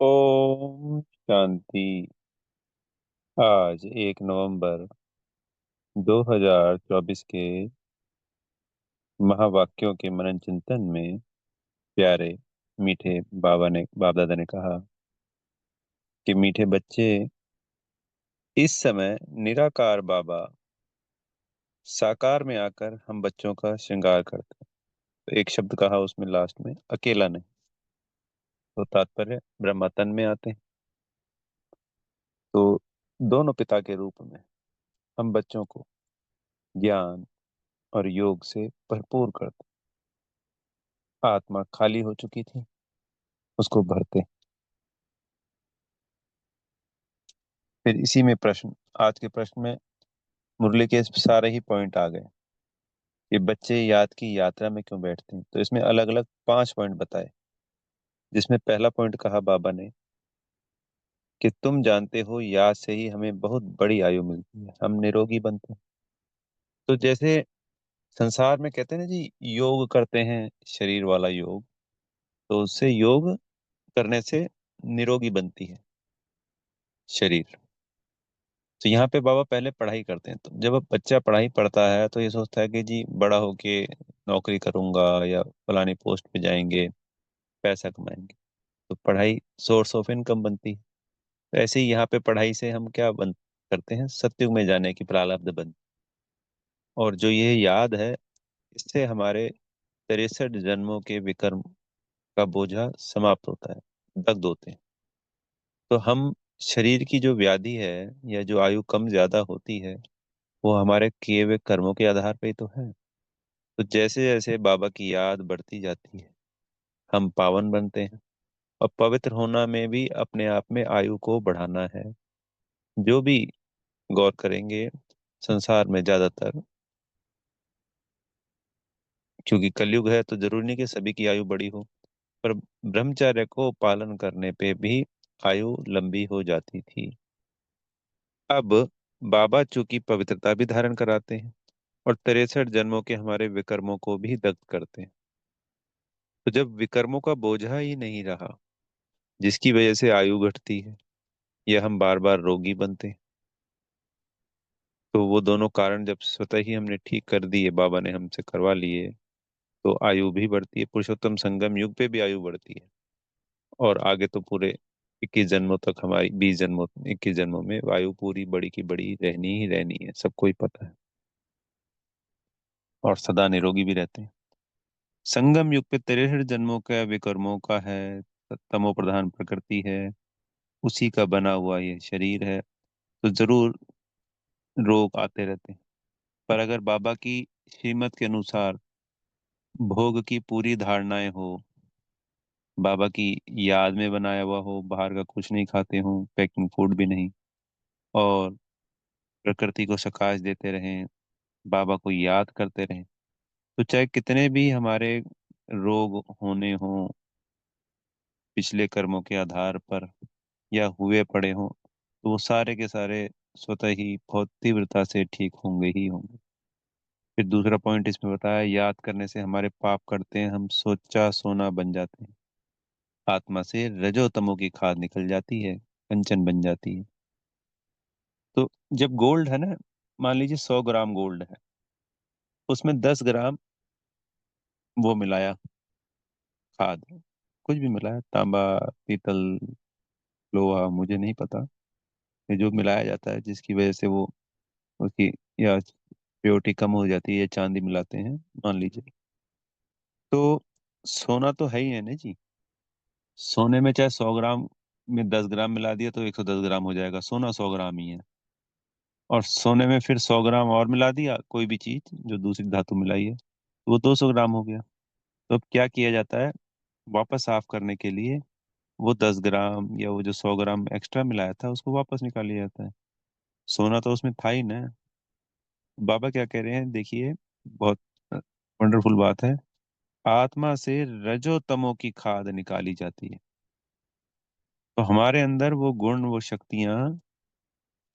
ओम शांति। आज 1 नवंबर 2024 के महावाक्यों के मनन चिंतन में प्यारे मीठे बाप दादा ने कहा कि मीठे बच्चे, इस समय निराकार बाबा साकार में आकर हम बच्चों का श्रृंगार करते हैं। तो एक शब्द कहा उसमें लास्ट में, अकेला नहीं। तो तात्पर्य ब्रह्मा तन में आते हैं। तो दोनों पिता के रूप में हम बच्चों को ज्ञान और योग से भरपूर करते। आत्मा खाली हो चुकी थी, उसको भरते। फिर इसी में प्रश्न, आज के प्रश्न में मुरली के सारे ही पॉइंट आ गए कि बच्चे याद की यात्रा में क्यों बैठते हैं। तो इसमें अलग अलग 5 पॉइंट बताए, जिसमें पहला पॉइंट कहा बाबा ने कि तुम जानते हो याद से ही हमें बहुत बड़ी आयु मिलती है, हम निरोगी बनते हैं। तो जैसे संसार में कहते हैं ना जी, योग करते हैं, शरीर वाला योग, तो उससे योग करने से निरोगी बनती है शरीर। तो यहाँ पे बाबा पहले पढ़ाई करते हैं। तो जब अब बच्चा पढ़ाई पढ़ता है तो ये सोचता है कि जी बड़ा होके नौकरी करूंगा या फलानी पोस्ट पे जाएंगे, पैसा कमाएंगे। तो पढ़ाई सोर्स ऑफ इनकम बनती है। तो ऐसे ही यहाँ पे पढ़ाई से हम क्या बन करते हैं, सत्युग में जाने की प्रारब्ध बन। और जो ये याद है, इससे हमारे 63 जन्मों के विकर्म का बोझा समाप्त होता है, दग्ध होते हैं। तो हम शरीर की जो व्याधि है या जो आयु कम ज्यादा होती है, वो हमारे किए हुए कर्मों के आधार पे ही तो है। तो जैसे जैसे बाबा की याद बढ़ती जाती है, हम पावन बनते हैं। और पवित्र होना में भी अपने आप में आयु को बढ़ाना है। जो भी गौर करेंगे, संसार में ज्यादातर, क्योंकि कलयुग है तो जरूरी नहीं कि सभी की आयु बड़ी हो, पर ब्रह्मचर्य को पालन करने पे भी आयु लंबी हो जाती थी। अब बाबा चूंकि पवित्रता भी धारण कराते हैं और 63 जन्मों के हमारे विकर्मों को भी दग्ध करते हैं। तो जब विकर्मों का बोझा ही नहीं रहा, जिसकी वजह से आयु घटती है या हम बार बार रोगी बनते हैं, तो वो दोनों कारण जब स्वतः ही हमने ठीक कर दिए, बाबा ने हमसे करवा लिए, तो आयु भी बढ़ती है। पुरुषोत्तम संगम युग पे भी आयु बढ़ती है। और आगे तो पूरे 21 जन्मों तक, हमारी 20 जन्मों, 21 जन्मों में आयु पूरी बड़ी की बड़ी रहनी ही रहनी है, सबको ही पता है। और सदा निरोगी भी रहते हैं। संगम युग पे 63 जन्मों का विकर्मों का है, तमो प्रधान प्रकृति है, उसी का बना हुआ ये शरीर है। तो जरूर रोग आते रहते हैं। पर अगर बाबा की श्रीमत के अनुसार भोग की पूरी धारणाएं हो, बाबा की याद में बनाया हुआ हो, बाहर का कुछ नहीं खाते हो, पैकिंग फूड भी नहीं, और प्रकृति को सकाश देते रहें, बाबा को याद करते रहें, तो चाहे कितने भी हमारे रोग होने हों पिछले कर्मों के आधार पर या हुए पड़े हों, तो वो सारे के सारे स्वतः ही बहुत तीव्रता से ठीक होंगे ही होंगे। फिर दूसरा पॉइंट इसमें बताया, याद करने से हमारे पाप करते हैं, हम सोचा सोना बन जाते हैं। आत्मा से रजो तमो की खाद निकल जाती है, कंचन बन जाती है। तो जब गोल्ड है ना, मान लीजिए 100 ग्राम गोल्ड है, उसमें 10 ग्राम वो मिलाया, खाद, कुछ भी मिलाया, तांबा, पीतल, लोहा, मुझे नहीं पता, ये जो मिलाया जाता है जिसकी वजह से वो उसकी या प्योरिटी कम हो जाती है, या चांदी मिलाते हैं मान लीजिए, तो सोना तो है ही है ना जी। सोने में चाहे 100 ग्राम में 10 ग्राम मिला दिया तो 110 ग्राम हो जाएगा, सोना 100 ग्राम ही है। और सोने में फिर 100 ग्राम और मिला दिया, कोई भी चीज जो दूसरी धातु मिलाई है, तो वो 200 ग्राम हो गया। तो अब क्या किया जाता है, वापस साफ करने के लिए वो 10 ग्राम या वो जो 100 ग्राम एक्स्ट्रा मिलाया था उसको वापस निकाल लिया जाता है। सोना तो उसमें था ही ना। बाबा क्या कह रहे हैं, देखिए, बहुत वंडरफुल बात है। आत्मा से रजो तमो की खाद निकाली जाती है। तो हमारे अंदर वो गुण, वो शक्तियां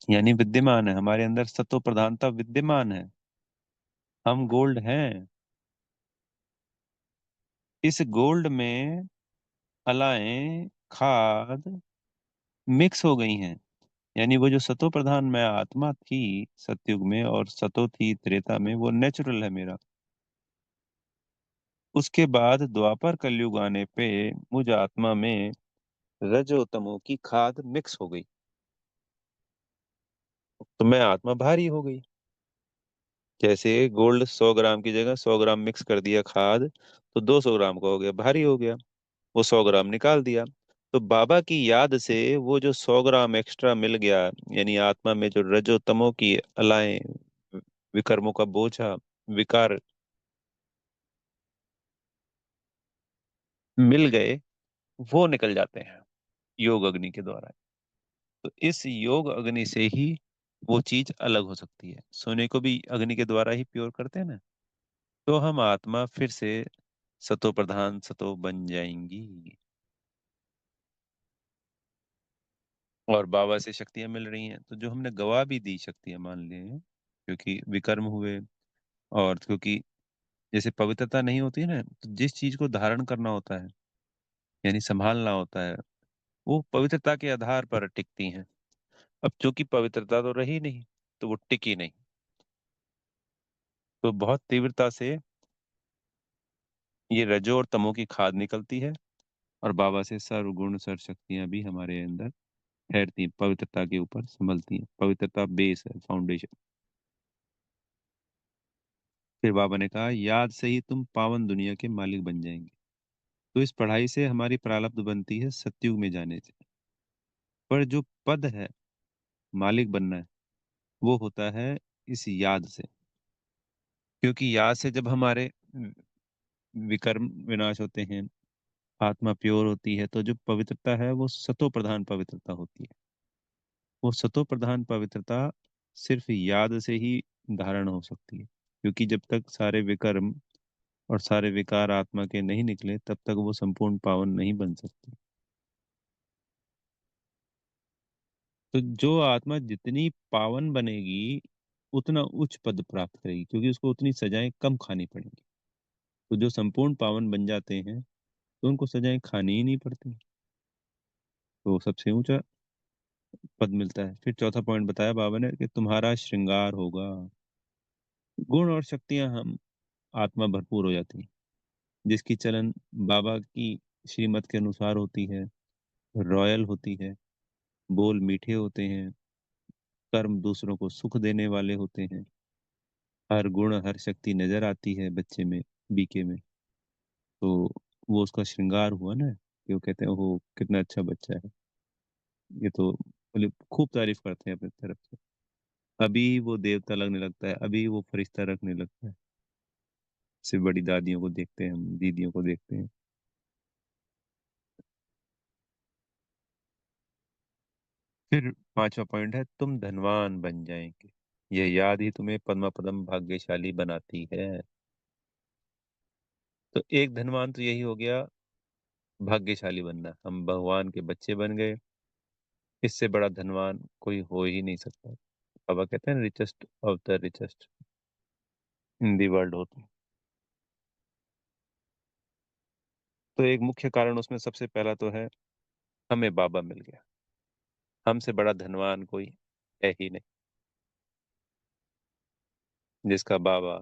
यानी विद्यमान है, हमारे अंदर सत्व प्रधानता विद्यमान है। हम गोल्ड हैं। इस गोल्ड में अलाएं खाद मिक्स हो गई हैं। यानी वो जो सतो प्रधान मैं आत्मा थी सतयुग में, और सतो थी त्रेता में, वो नेचुरल है मेरा। उसके बाद द्वापर कलयुग आने पे मुझ आत्मा में रजो तमो की खाद मिक्स हो गई, तो मैं आत्मा भारी हो गई। जैसे गोल्ड 100 ग्राम की जगह 100 ग्राम मिक्स कर दिया खाद, तो 200 ग्राम का हो गया, भारी हो गया। वो 100 ग्राम निकाल दिया। तो बाबा की याद से वो जो 100 ग्राम एक्स्ट्रा मिल गया, यानी आत्मा में जो रजो तमो की अलाएं, विकर्मों का बोझा, विकार मिल गए, वो निकल जाते हैं योग अग्नि के द्वारा। तो इस योग अग्नि से ही वो चीज अलग हो सकती है। सोने को भी अग्नि के द्वारा ही प्योर करते हैं ना। तो हम आत्मा फिर से सतो प्रधान सतो बन जाएंगी, और बाबा से शक्तियां मिल रही हैं। तो जो हमने गवा भी दी शक्तियां, मान लिए, क्योंकि विकर्म हुए, और क्योंकि जैसे पवित्रता नहीं होती है ना, तो जिस चीज को धारण करना होता है, यानी संभालना होता है, वो पवित्रता के आधार पर टिकती हैं। अब चूंकि पवित्रता तो रही नहीं, तो वो टिकी नहीं। तो बहुत तीव्रता से ये रजो और तमो की खाद निकलती है, और बाबा से सर्वगुण सर्व शक्तियां भी हमारे अंदर ठहरती हैं, पवित्रता के ऊपर संभलती हैं। पवित्रता बेस है, फाउंडेशन। फिर बाबा ने कहा, याद से ही तुम पावन दुनिया के मालिक बन जाएंगे। तो इस पढ़ाई से हमारी प्रारब्ध बनती है सतयुग में जाने से। पर जो पद है, मालिक बनना है, वो होता है इस याद से। क्योंकि याद से जब हमारे विकर्म विनाश होते हैं, आत्मा प्योर होती है, तो जो पवित्रता है वो सतो प्रधान पवित्रता होती है। वो सतो प्रधान पवित्रता सिर्फ याद से ही धारण हो सकती है। क्योंकि जब तक सारे विकर्म और सारे विकार आत्मा के नहीं निकले, तब तक वो संपूर्ण पावन नहीं बन सकती। तो जो आत्मा जितनी पावन बनेगी, उतना उच्च पद प्राप्त करेगी, क्योंकि उसको उतनी सजाएं कम खानी पड़ेंगी। तो जो संपूर्ण पावन बन जाते हैं, तो उनको सजाएं खानी ही नहीं पड़ती, तो सबसे ऊंचा पद मिलता है। फिर चौथा पॉइंट बताया बाबा ने कि तुम्हारा श्रृंगार होगा। गुण और शक्तियां हम आत्मा भरपूर हो जाती है, जिसकी चलन बाबा की श्रीमत के अनुसार होती है, रॉयल होती है, बोल मीठे होते हैं, कर्म दूसरों को सुख देने वाले होते हैं, हर गुण हर शक्ति नजर आती है बच्चे में, बीके में। तो वो उसका श्रृंगार हुआ ना, कि वो कहते हैं वो कितना अच्छा बच्चा है। ये तो मतलब खूब तारीफ करते हैं अपनी तरफ से। अभी वो देवता लगने लगता है, अभी वो फरिश्ता रखने लगता है। सिर्फ बड़ी दादियों को देखते हैं, हम दीदियों को देखते हैं। फिर पांचवा पॉइंट है, तुम धनवान बन जाएंगे। यह याद ही तुम्हें पद्मा पदम भाग्यशाली बनाती है। तो एक धनवान तो यही हो गया, भाग्यशाली बनना। हम भगवान के बच्चे बन गए, इससे बड़ा धनवान कोई हो ही नहीं सकता। बाबा कहते हैं richest of the richest in the world होते हैं। तो एक मुख्य कारण उसमें सबसे पहला तो है, हमें बाबा मिल गया। हमसे बड़ा धनवान कोई है ही नहीं, जिसका बाबा,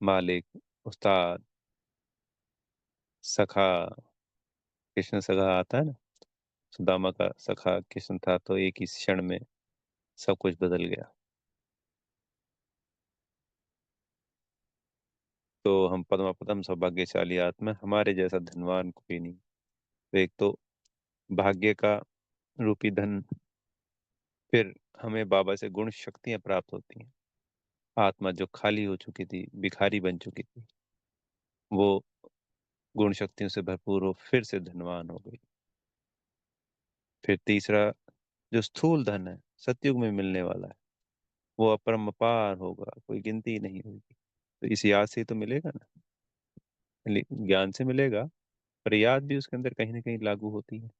मालिक, उस्ताद, सखा, कृष्ण सखा आता है ना, सुदामा का सखा कृष्ण था, तो एक ही क्षण में सब कुछ बदल गया। तो हम पद्मा पदम सौभाग्यशाली आत्मा, हमारे जैसा धनवान कोई नहीं। तो एक तो भाग्य का रूपी धन, फिर हमें बाबा से गुण शक्तियां प्राप्त होती हैं। आत्मा जो खाली हो चुकी थी, भिखारी बन चुकी थी, वो गुण शक्तियों से भरपूर हो फिर से धनवान हो गई। फिर तीसरा, जो स्थूल धन है, सतयुग में मिलने वाला है, वो अपरंपार होगा, कोई गिनती नहीं होगी। तो इस याद से ही तो मिलेगा ना। ज्ञान से मिलेगा, पर याद भी उसके अंदर कहीं ना कहीं लागू होती है।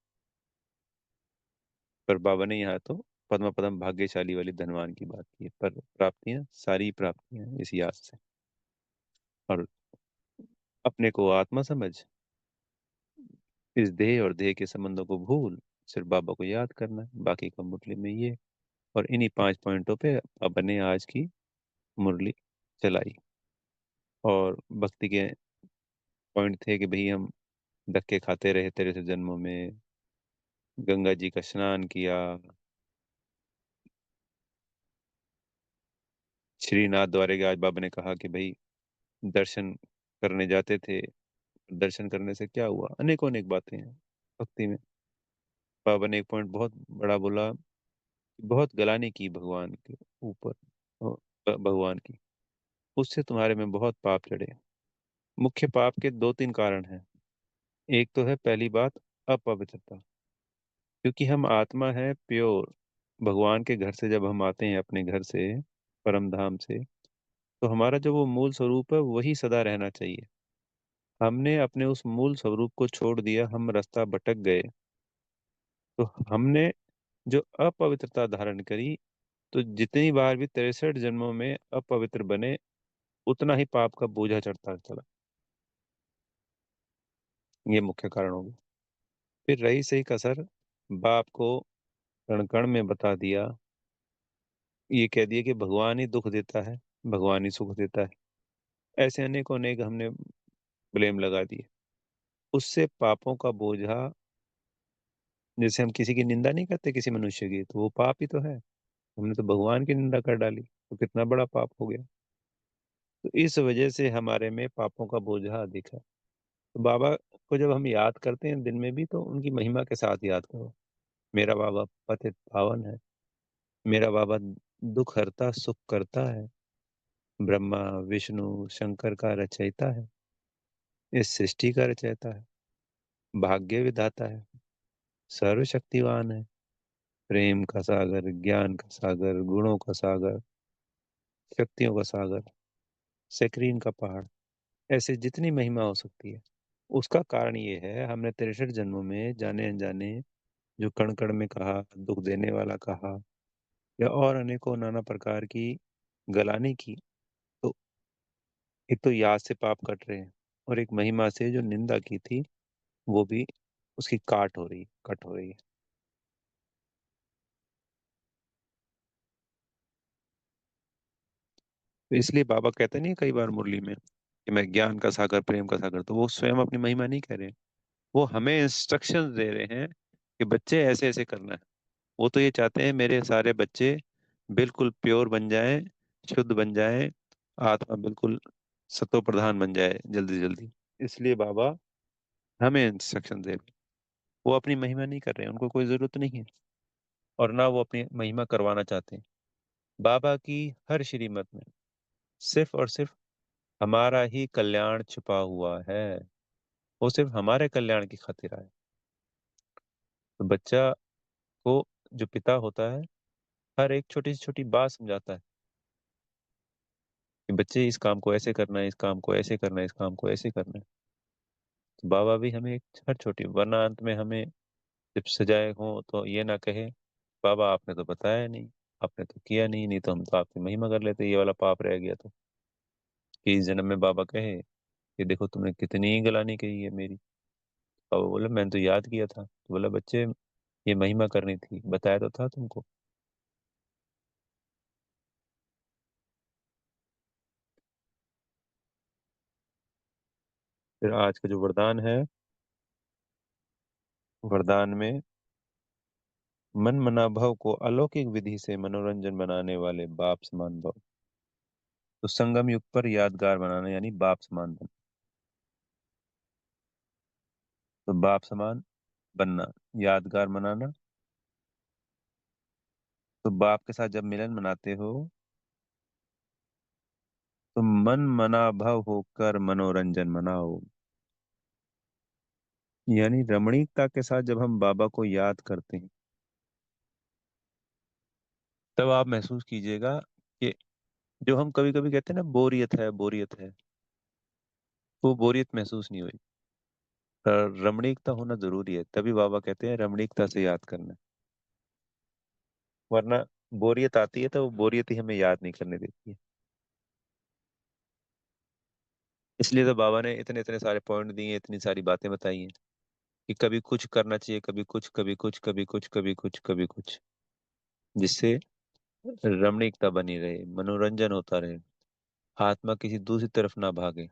पर बाबा ने यहाँ तो पद्म पदम भाग्यशाली वाली धनवान की बात की है, पर प्राप्तियां सारी प्राप्तियां इस याद से। और अपने को आत्मा समझ, इस देह और देह के संबंधों को भूल सिर्फ बाबा को याद करना है, बाकी का मुरली में ये। और इन्हीं 5 पॉइंटों पे बाबा ने आज की मुरली चलाई। और भक्ति के पॉइंट थे कि भाई हम धक्के खाते रहे तेरे से जन्मों में, गंगा जी का स्नान किया, श्रीनाथ द्वारे के आज बाबा ने कहा कि भाई दर्शन करने जाते थे, दर्शन करने से क्या हुआ, अनेकों अनेक बातें हैं भक्ति में। बाबा ने एक पॉइंट बहुत बड़ा बोला, बहुत गलानी की भगवान के ऊपर, भगवान की, उससे तुम्हारे में बहुत पाप चढ़े। मुख्य पाप के दो तीन कारण हैं। एक तो है पहली बात, अपवित्रता, क्योंकि हम आत्मा है प्योर। भगवान के घर से जब हम आते हैं, अपने घर से, परम धाम से, तो हमारा जो वो मूल स्वरूप है वही सदा रहना चाहिए। हमने अपने उस मूल स्वरूप को छोड़ दिया, हम रास्ता भटक गए, तो हमने जो अपवित्रता धारण करी, तो जितनी बार भी 63 जन्मों में अपवित्र बने, उतना ही पाप का बोझा चढ़ता चला। ये मुख्य कारण हो गया। फिर रही सही कसर, बाप को कण कण में बता दिया, ये कह दिया कि भगवान ही दुख देता है, भगवान ही सुख देता है। ऐसे अनेकों अनेक हमने ब्लेम लगा दिए। उससे पापों का बोझा, जैसे हम किसी की निंदा नहीं करते किसी मनुष्य की, तो वो पाप ही तो है। हमने तो भगवान की निंदा कर डाली, तो कितना बड़ा पाप हो गया। तो इस वजह से हमारे में पापों का बोझा अधिक है। तो बाबा को जब हम याद करते हैं दिन में भी, तो उनकी महिमा के साथ याद करो। मेरा बाबा पतित पावन है, मेरा बाबा दुख हरता सुख करता है, ब्रह्मा विष्णु शंकर का रचयिता है, इस सृष्टि का रचयिता है, भाग्य विधाता है, सर्वशक्तिवान है, प्रेम का सागर, ज्ञान का सागर, गुणों का सागर, शक्तियों का सागर, सकरीन का पहाड़, ऐसे जितनी महिमा हो सकती है। उसका कारण ये है, हमने 63 जन्मों में जाने अनजाने जो कण कण में कहा, दुख देने वाला कहा, या और अनेकों नाना प्रकार की गलानी की, तो एक तो याद से पाप कट रहे हैं, और एक महिमा से जो निंदा की थी, वो भी उसकी काट हो रही, कट हो रही है। तो इसलिए बाबा कहते नहीं है कई बार मुरली में कि मैं ज्ञान का सागर, प्रेम का सागर, तो वो स्वयं अपनी महिमा नहीं कह रहे, वो हमें इंस्ट्रक्शंस दे रहे हैं कि बच्चे ऐसे ऐसे करना है। वो तो ये चाहते हैं मेरे सारे बच्चे बिल्कुल प्योर बन जाएं, शुद्ध बन जाएं, आत्मा बिल्कुल सतो प्रधान बन जाए जल्दी जल्दी। इसलिए बाबा हमें इंस्ट्रक्शन दे रहे हैं। वो अपनी महिमा नहीं कर रहे हैं, उनको कोई जरूरत नहीं है, और ना वो अपनी महिमा करवाना चाहते हैं। बाबा की हर श्रीमत में सिर्फ और सिर्फ हमारा ही कल्याण छुपा हुआ है। वो सिर्फ हमारे कल्याण की खातिर आए। तो बच्चा को, जो पिता होता है, हर एक छोटी से छोटी बात समझाता है कि बच्चे इस काम को ऐसे करना है, इस काम को ऐसे करना है, इस काम को ऐसे करना है। तो बाबा भी हमें एक हर छोटी, वरना अंत में हमें जब सजाए हो तो ये ना कहे, बाबा आपने तो बताया नहीं, आपने तो किया नहीं, नहीं तो हम तो आपकी महिमा कर लेते, ये वाला पाप रह गया। तो कि इस जन्म में बाबा कहे कि देखो तुमने कितनी गलानी कही है मेरी। बाबा बोला मैंने तो याद किया था। तो बोला बच्चे, ये महिमा करनी थी, बताया तो था तुमको। फिर आज का जो वरदान है, वरदान में मन मना भव को अलौकिक विधि से मनोरंजन बनाने वाले बाप समान भव। तो संगम युग पर यादगार बनाना यानी बाप समान बनना। तो बाप समान बनना, यादगार मनाना। तो बाप के साथ जब मिलन मनाते हो, तो मन मना भव होकर मनोरंजन मनाओ। यानी रमणीकता के साथ जब हम बाबा को याद करते हैं, तब आप महसूस कीजिएगा कि जो हम कभी कभी कहते हैं ना, बोरियत है बोरियत है, वो बोरियत महसूस नहीं हुई। रमणीकता होना जरूरी है, तभी बाबा कहते हैं रमणीकता से याद करना। वरना बोरियत आती है तो वो बोरियत ही हमें याद नहीं करने देती है। इसलिए तो बाबा ने इतने इतने सारे पॉइंट दिए, इतनी सारी बातें बताई हैं। कि कभी कुछ करना चाहिए, कभी कुछ, कभी कुछ, कभी कुछ, कभी कुछ, कभी कुछ, जिससे रमणीकता बनी रहे, मनोरंजन होता रहे, आत्मा किसी दूसरी तरफ ना भागे।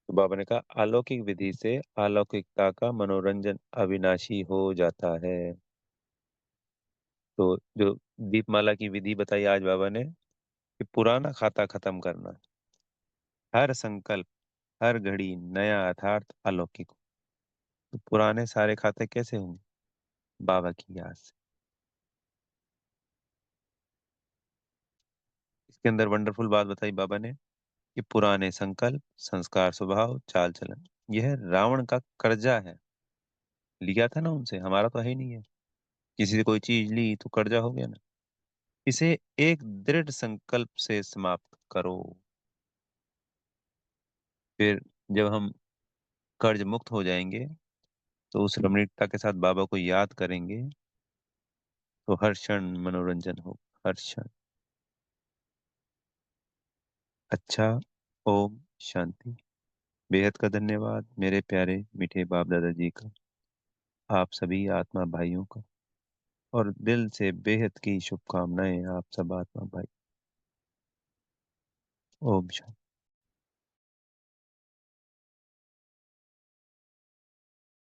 तो बाबा ने कहा, अलौकिक विधि से अलौकिकता का मनोरंजन अविनाशी हो जाता है। तो जो दीपमाला की विधि बताई आज बाबा ने, कि पुराना खाता खत्म करना, हर संकल्प, हर घड़ी नया यथार्थ अलौकिक हो। तो पुराने सारे खाते कैसे होंगे? बाबा की याद से। इसके अंदर वंडरफुल बात बताई बाबा ने, कि पुराने संकल्प, संस्कार, स्वभाव, चाल चलन, यह रावण का कर्जा है। लिया था ना उनसे, हमारा तो है ही नहीं है। किसी से कोई चीज ली तो कर्जा हो गया ना। इसे एक दृढ़ संकल्प से समाप्त करो। फिर जब हम कर्ज मुक्त हो जाएंगे, तो उस रमणीकता के साथ बाबा को याद करेंगे, तो हर क्षण मनोरंजन हो, हर क्षण। अच्छा। ओम शांति। बेहद का धन्यवाद मेरे प्यारे मीठे बाप दादाजी का, आप सभी आत्मा भाइयों का, और दिल से बेहद की शुभकामनाएं आप सब आत्मा भाई। ओम शांति।